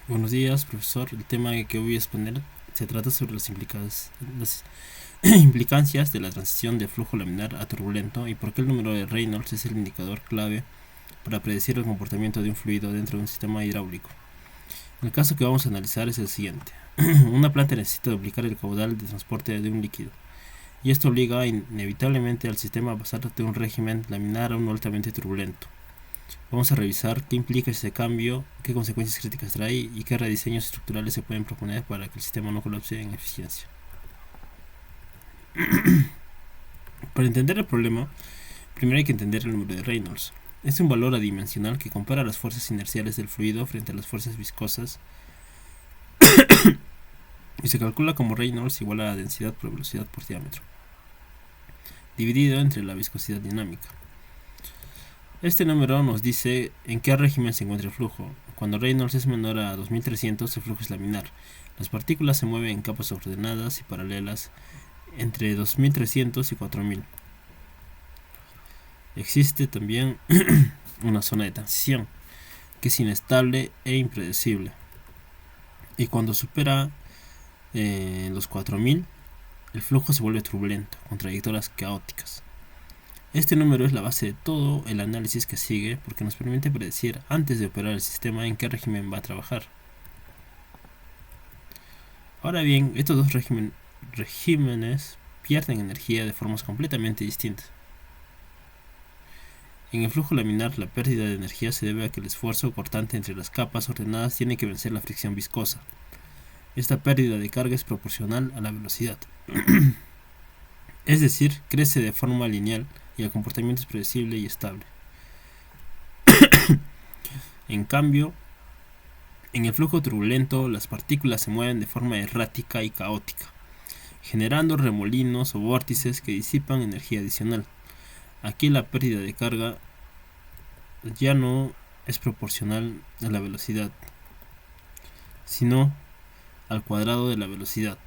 Buenos días, profesor. El tema que voy a exponer se trata sobre las implicancias de la transición de flujo laminar a turbulento y por qué el número de Reynolds es el indicador clave para predecir el comportamiento de un fluido dentro de un sistema hidráulico. El caso que vamos a analizar es el siguiente. Una planta necesita duplicar el caudal de transporte de un líquido, y esto obliga inevitablemente al sistema a pasar de un régimen laminar a uno altamente turbulento. Vamos a revisar qué implica ese cambio, qué consecuencias críticas trae y qué rediseños estructurales se pueden proponer para que el sistema no colapse en eficiencia. Para entender el problema, primero hay que entender el número de Reynolds. Es un valor adimensional que compara las fuerzas inerciales del fluido frente a las fuerzas viscosas y se calcula como Reynolds igual a la densidad por velocidad por diámetro, dividido entre la viscosidad dinámica. Este número nos dice en qué régimen se encuentra el flujo. Cuando Reynolds es menor a 2300, el flujo es laminar. Las partículas se mueven en capas ordenadas y paralelas entre 2300 y 4000. Existe también una zona de transición, que es inestable e impredecible. Y cuando supera los 4000, el flujo se vuelve turbulento, con trayectorias caóticas. Este número es la base de todo el análisis que sigue porque nos permite predecir antes de operar el sistema en qué régimen va a trabajar. Ahora bien, estos dos regímenes pierden energía de formas completamente distintas. En el flujo laminar, la pérdida de energía se debe a que el esfuerzo cortante entre las capas ordenadas tiene que vencer la fricción viscosa. Esta pérdida de carga es proporcional a la velocidad. Es decir, crece de forma lineal y el comportamiento es predecible y estable. En cambio, en el flujo turbulento, las partículas se mueven de forma errática y caótica, generando remolinos o vórtices que disipan energía adicional. Aquí la pérdida de carga ya no es proporcional a la velocidad, sino al cuadrado de la velocidad.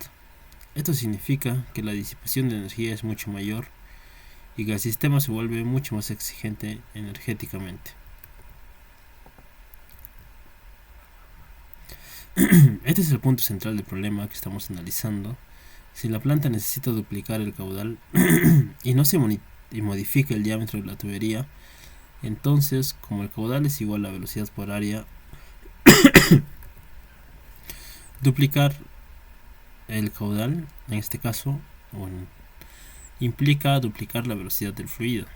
Esto significa que la disipación de energía es mucho mayor y que el sistema se vuelve mucho más exigente energéticamente. Este es el punto central del problema que estamos analizando. Si la planta necesita duplicar el caudal y no se modifica el diámetro de la tubería, entonces, como el caudal es igual a la velocidad por área, duplicar el caudal, en este caso, implica duplicar la velocidad del fluido.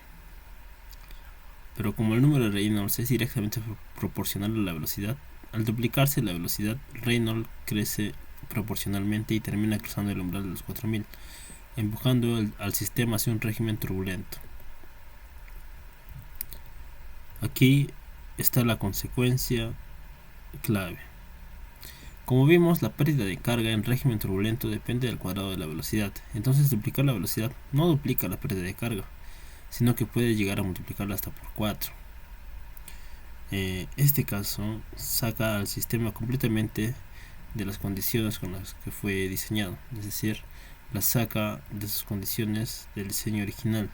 Pero como el número de Reynolds es directamente proporcional a la velocidad, al duplicarse la velocidad, Reynolds crece proporcionalmente y termina cruzando el umbral de los 4000, empujando al sistema hacia un régimen turbulento. Aquí está la consecuencia clave. Como vimos, la pérdida de carga en régimen turbulento depende del cuadrado de la velocidad. Entonces, duplicar la velocidad no duplica la pérdida de carga, sino que puede llegar a multiplicarla hasta por 4. Este caso saca al sistema completamente de las condiciones con las que fue diseñado, es decir, la saca de sus condiciones del diseño original.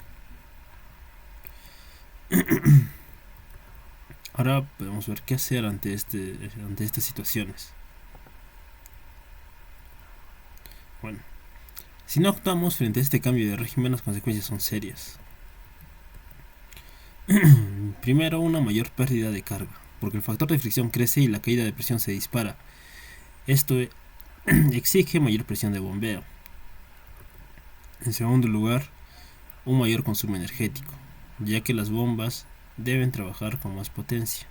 Ahora podemos ver qué hacer ante estas situaciones. Bueno, si no actuamos frente a este cambio de régimen, las consecuencias son serias. Primero, una mayor pérdida de carga, porque el factor de fricción crece y la caída de presión se dispara. Esto exige mayor presión de bombeo. En segundo lugar, un mayor consumo energético, ya que las bombas deben trabajar con más potencia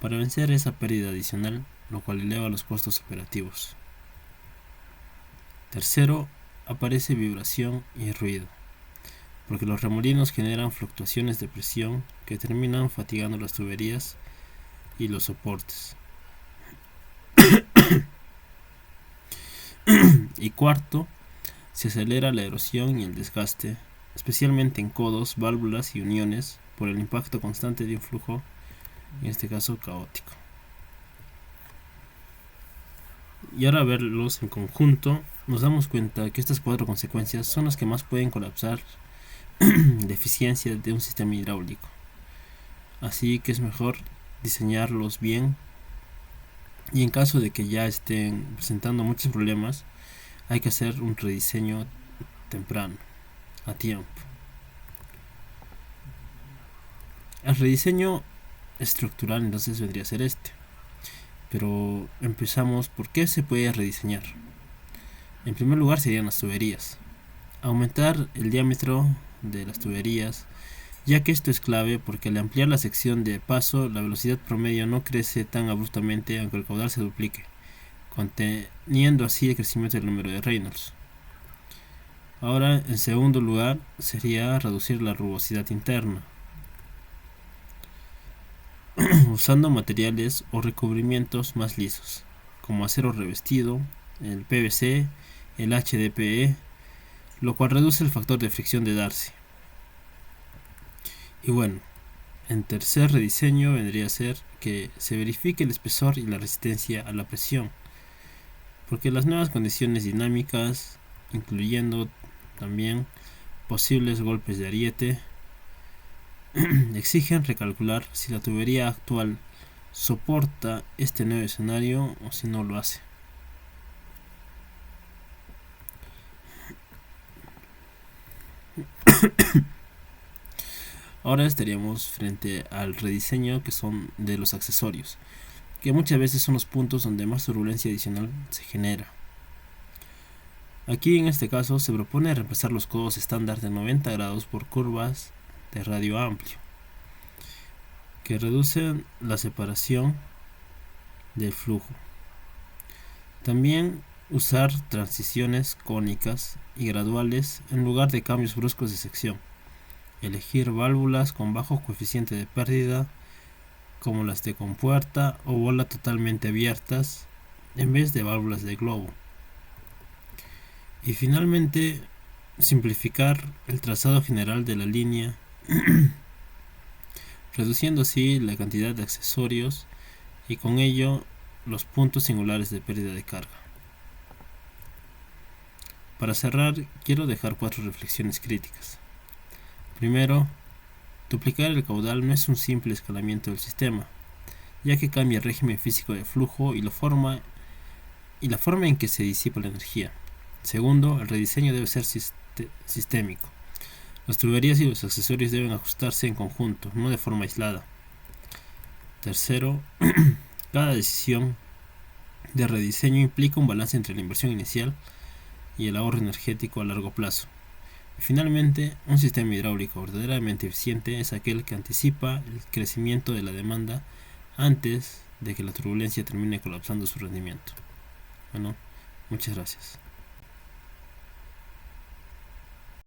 para vencer esa pérdida adicional, lo cual eleva los costos operativos. Tercero, aparece vibración y ruido, porque los remolinos generan fluctuaciones de presión que terminan fatigando las tuberías y los soportes. Y cuarto, se acelera la erosión y el desgaste, especialmente en codos, válvulas y uniones, por el impacto constante de un flujo, en este caso caótico. Y ahora verlos en conjunto, nos damos cuenta que estas 4 consecuencias son las que más pueden colapsar la eficiencia de un sistema hidráulico. Así que es mejor diseñarlos bien y en caso de que ya estén presentando muchos problemas, hay que hacer un rediseño temprano, a tiempo. El rediseño estructural entonces vendría a ser este. Pero empezamos, ¿por qué se puede rediseñar? En primer lugar serían las tuberías. Aumentar el diámetro de las tuberías, ya que esto es clave porque al ampliar la sección de paso, la velocidad promedio no crece tan abruptamente aunque el caudal se duplique, conteniendo así el crecimiento del número de Reynolds. Ahora, en segundo lugar, sería reducir la rugosidad interna, usando materiales o recubrimientos más lisos, como acero revestido, el PVC, el HDPE, lo cual reduce el factor de fricción de Darcy. Y bueno, en tercer rediseño vendría a ser que se verifique el espesor y la resistencia a la presión, porque las nuevas condiciones dinámicas, incluyendo también posibles golpes de ariete, exigen recalcular si la tubería actual soporta este nuevo escenario o si no lo hace. Ahora estaríamos frente al rediseño que son de los accesorios, que muchas veces son los puntos donde más turbulencia adicional se genera. Aquí en este caso se propone reemplazar los codos estándar de 90 grados por curvas de radio amplio, que reducen la separación del flujo. También usar transiciones cónicas y graduales en lugar de cambios bruscos de sección. Elegir válvulas con bajo coeficiente de pérdida, como las de compuerta o bola totalmente abiertas, en vez de válvulas de globo. Y finalmente, simplificar el trazado general de la línea, reduciendo así la cantidad de accesorios y con ello los puntos singulares de pérdida de carga. Para cerrar, quiero dejar 4 reflexiones críticas. Primero, duplicar el caudal no es un simple escalamiento del sistema, ya que cambia el régimen físico de flujo y la forma en que se disipa la energía. Segundo, el rediseño debe ser sistémico. Las tuberías y los accesorios deben ajustarse en conjunto, no de forma aislada. Tercero, cada decisión de rediseño implica un balance entre la inversión inicial y el ahorro energético a largo plazo. Y finalmente, un sistema hidráulico verdaderamente eficiente es aquel que anticipa el crecimiento de la demanda antes de que la turbulencia termine colapsando su rendimiento. Bueno, muchas gracias.